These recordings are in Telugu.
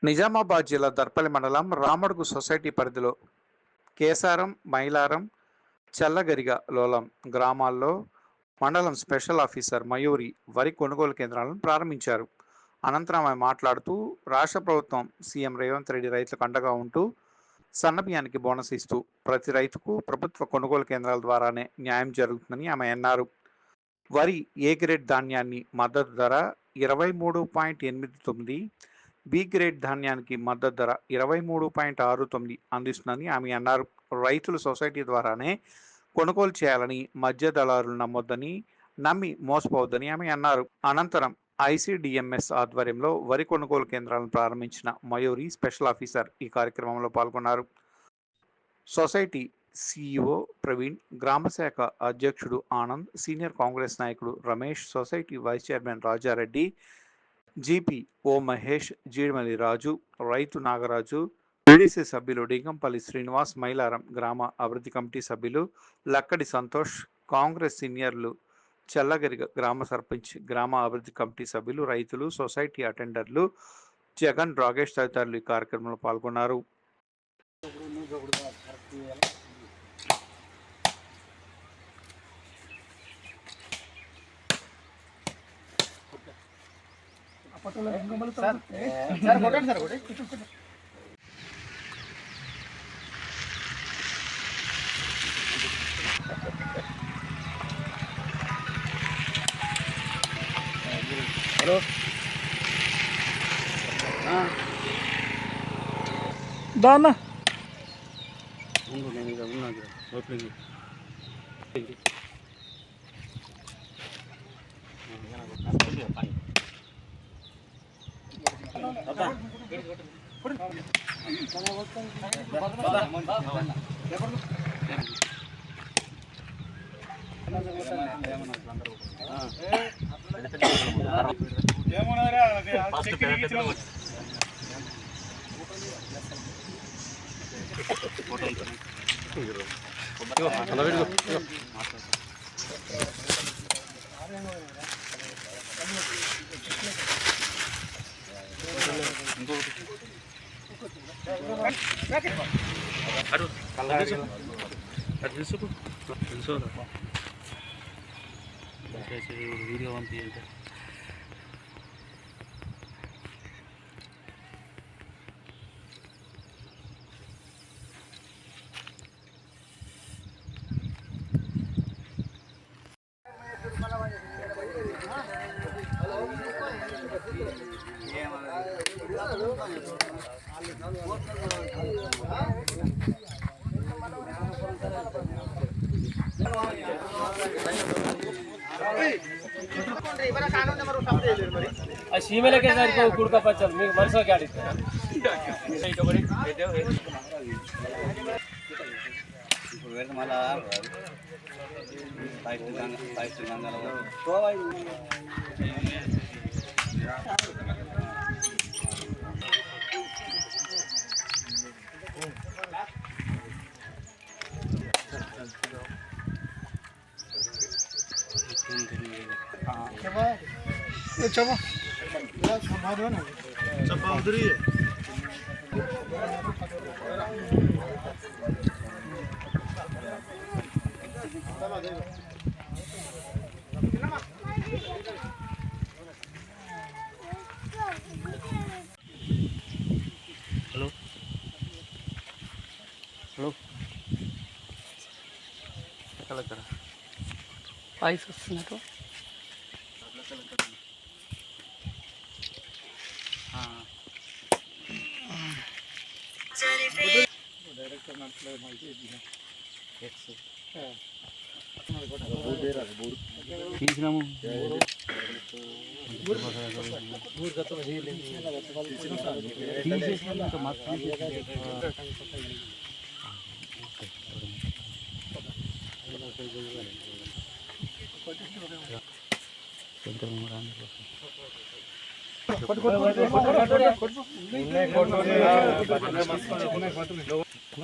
నిజామాబాద్ జిల్లా దర్పల్లి మండలం రామడుగు సొసైటీ పరిధిలో కేసారం, మైలారం, చల్లగరిగ లోలం గ్రామాల్లో మండలం స్పెషల్ ఆఫీసర్ మయూరి వరి కొనుగోలు కేంద్రాలను ప్రారంభించారు. అనంతరం ఆమె మాట్లాడుతూ రాష్ట్ర ప్రభుత్వం సీఎం రేవంత్ రెడ్డి రైతులకు అండగా ఉంటూ సన్నబియ్యానికి బోనస్ ఇస్తూ ప్రతి రైతుకు ప్రభుత్వ కొనుగోలు కేంద్రాల ద్వారానే న్యాయం జరుగుతుందని ఆమె అన్నారు. వరి ఏ గ్రేడ్ ధాన్యాన్ని మద్దతు ధర 23.89, బి గ్రేడ్ ధాన్యానికి మద్దతు ధర 23.69 అందిస్తుందని ఆమె అన్నారు. రైతులు సొసైటీ ద్వారానే కొనుగోలు చేయాలని, మధ్య దళారులు నమ్మొద్దని, నమ్మి మోసపోవద్దని ఆమె అన్నారు. అనంతరం ఐసిడిఎంఎస్ ఆధ్వర్యంలో వరి కొనుగోలు కేంద్రాలను ప్రారంభించిన మయూరి స్పెషల్ ఆఫీసర్ ఈ కార్యక్రమంలో పాల్గొన్నారు. సొసైటీ సిఇఓ ప్రవీణ్, గ్రామశాఖ అధ్యక్షుడు ఆనంద్, సీనియర్ కాంగ్రెస్ నాయకుడు Ramesh, society vice chairman Rajareddy, GP O Mahesh, Jeedimalli Raju, రైతు నాగరాజు, పిడిసి సభ్యులు డింగంపల్లి శ్రీనివాస్, మైలారం గ్రామ అభివృద్ధి కమిటీ సభ్యులు లక్కడి సంతోష్, కాంగ్రెస్ సీనియర్లు చల్లగరిగ గ్రామ సర్పంచ్, గ్రామ అభివృద్ధి కమిటీ సభ్యులు, రైతులు, సొసైటీ అటెండర్లు జగన్, రాగేష్ తదితరులు ఈ కార్యక్రమంలో పాల్గొన్నారు. హలో దాన్న వీడియో పంపించండి. सीमेल के साथ कुड़का पचल మీకు మనసో గాడి ఇటు బడి ఇప్పుడు వెళ్తే మళ్ళా పైకి గంగలో తోవై चलो चप्पा उधर ही है। हेलो हेलो कल करा पाइस वस्तुన్నట్టు डायरेक्टर नटले माहिती తీసినాము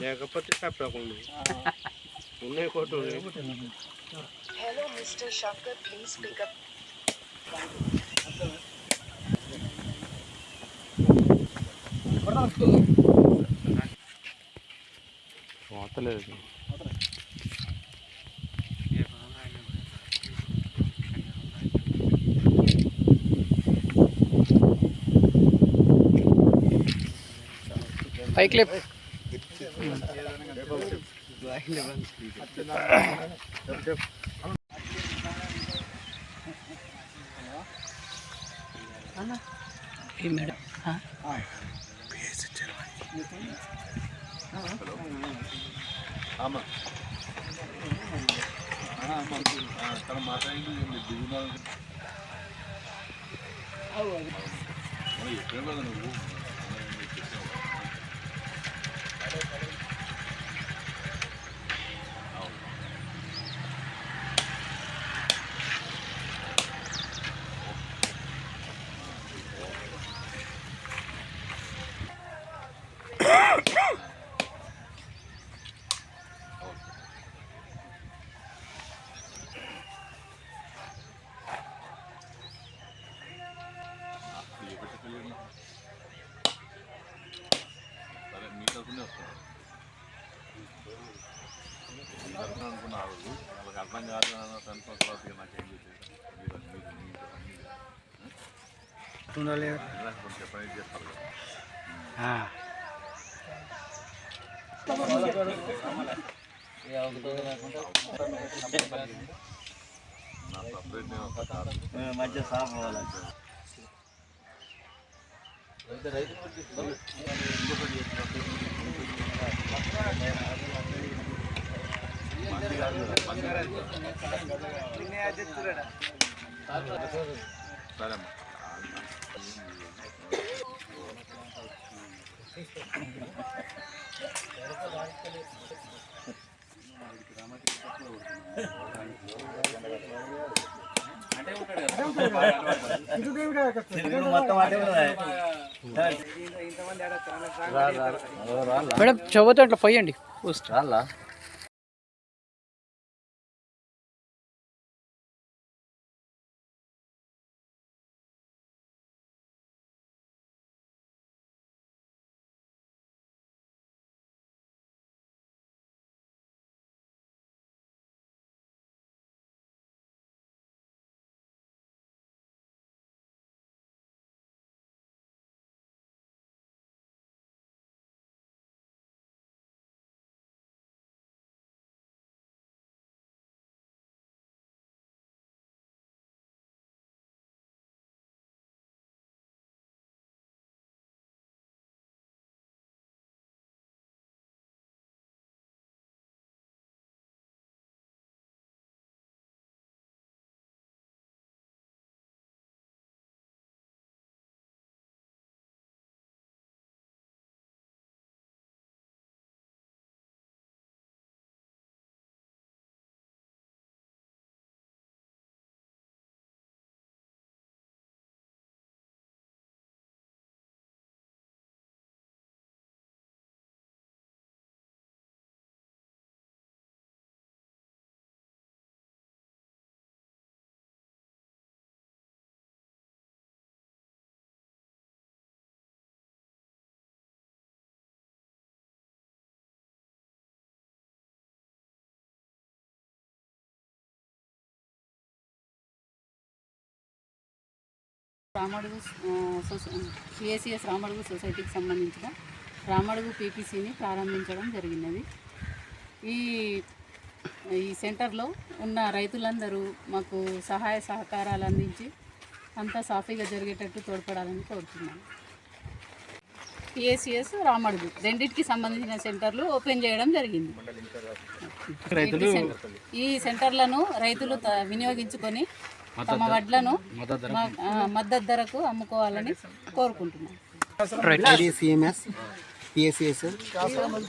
లేకపోతే తప్పకుండా ఉన్నాయి coat. Hello Mr. Shankar, please pick up. పైకి లేపు. ఈ మేడం మధ్య సాఫ్ అవ్వాలి. మేడం చెవుతో అట్లా పోయండి. రాళ్ళ రామడుగు పిఎస్సిఎస్ రామడుగు సొసైటీకి సంబంధించిన రామడుగు పీపీసీని ప్రారంభించడం జరిగినది. ఈ సెంటర్లో ఉన్న రైతులందరూ మాకు సహాయ సహకారాలు అందించి అంతా సాఫీగా జరిగేటట్టు తోడ్పడాలని కోరుతున్నాను. పిఎస్సిఎస్ రామడుగు రెండింటికి సంబంధించిన సెంటర్లు ఓపెన్ చేయడం జరిగింది. ఈ సెంటర్లను రైతులు వినియోగించుకొని తమ వడ్లను మద్దతు ధరకు అమ్ముకోవాలని కోరుకుంటున్నాను. ఐడిసిఎంఎస్ పిఎస్సిఎస్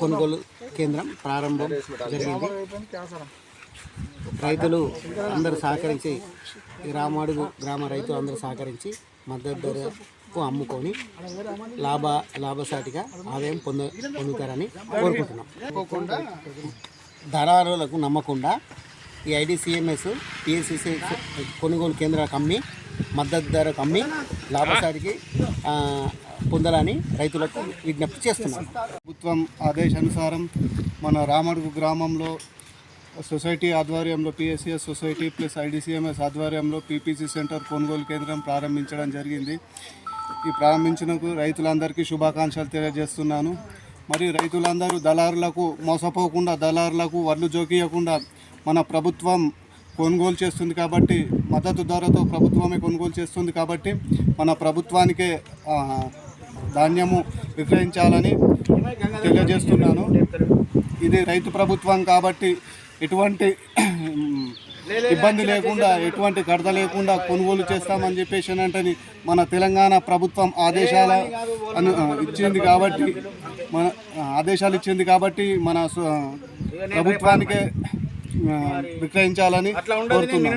కొనుగోలు కేంద్రం ప్రారంభం జరిగింది. రైతులు అందరూ సహకరించి, రామడుగు గ్రామ రైతులు అందరూ సహకరించి మద్దతు ధరకు అమ్ముకొని లాభసాటిగా ఆదాయం పొందుతారని కోరుకుంటున్నాం. దళారులకు నమ్మకుండా ఈ ఐడిసిఎంఎస్ పిఎస్సిఎస్ కొనుగోలు కేంద్రాలకు అమ్మి మద్దతు ధరకు అమ్మి లాభసాటికి పొందాలని రైతులకు విజ్ఞప్తి చేస్తున్నాం. ప్రభుత్వం ఆదేశానుసారం మన రామడుగు గ్రామంలో సొసైటీ ఆధ్వర్యంలో పిఎస్సిఎస్ సొసైటీ ప్లస్ ఐడిసిఎంఎస్ ఆధ్వర్యంలో పీపీసీ సెంటర్ కొనుగోలు కేంద్రం ప్రారంభించడం జరిగింది. ఈ ప్రారంభించినందుకు రైతులందరికీ శుభాకాంక్షలు తెలియజేస్తున్నాను. మరియు రైతులందరూ దళారులకు మోసపోకుండా, దళారులకు వడ్లు జోకియకుండా మన ప్రభుత్వం కొనుగోలు చేస్తుంది కాబట్టి, మద్దతు ధరతో ప్రభుత్వమే కొనుగోలు చేస్తుంది కాబట్టి మన ప్రభుత్వానికే ధాన్యము విక్రయించాలని తెలియజేస్తున్నాను. ఇది రైతు ప్రభుత్వం కాబట్టి ఎటువంటి ఇబ్బంది లేకుండా, ఎటువంటి కడత లేకుండా కొనుగోలు చేస్తామని చెప్పేసి అంటే మన తెలంగాణ ప్రభుత్వం ఆదేశాలు ఇచ్చింది కాబట్టి మన ప్రభుత్వానికే విక్రయించాలని కోరుతున్నాను.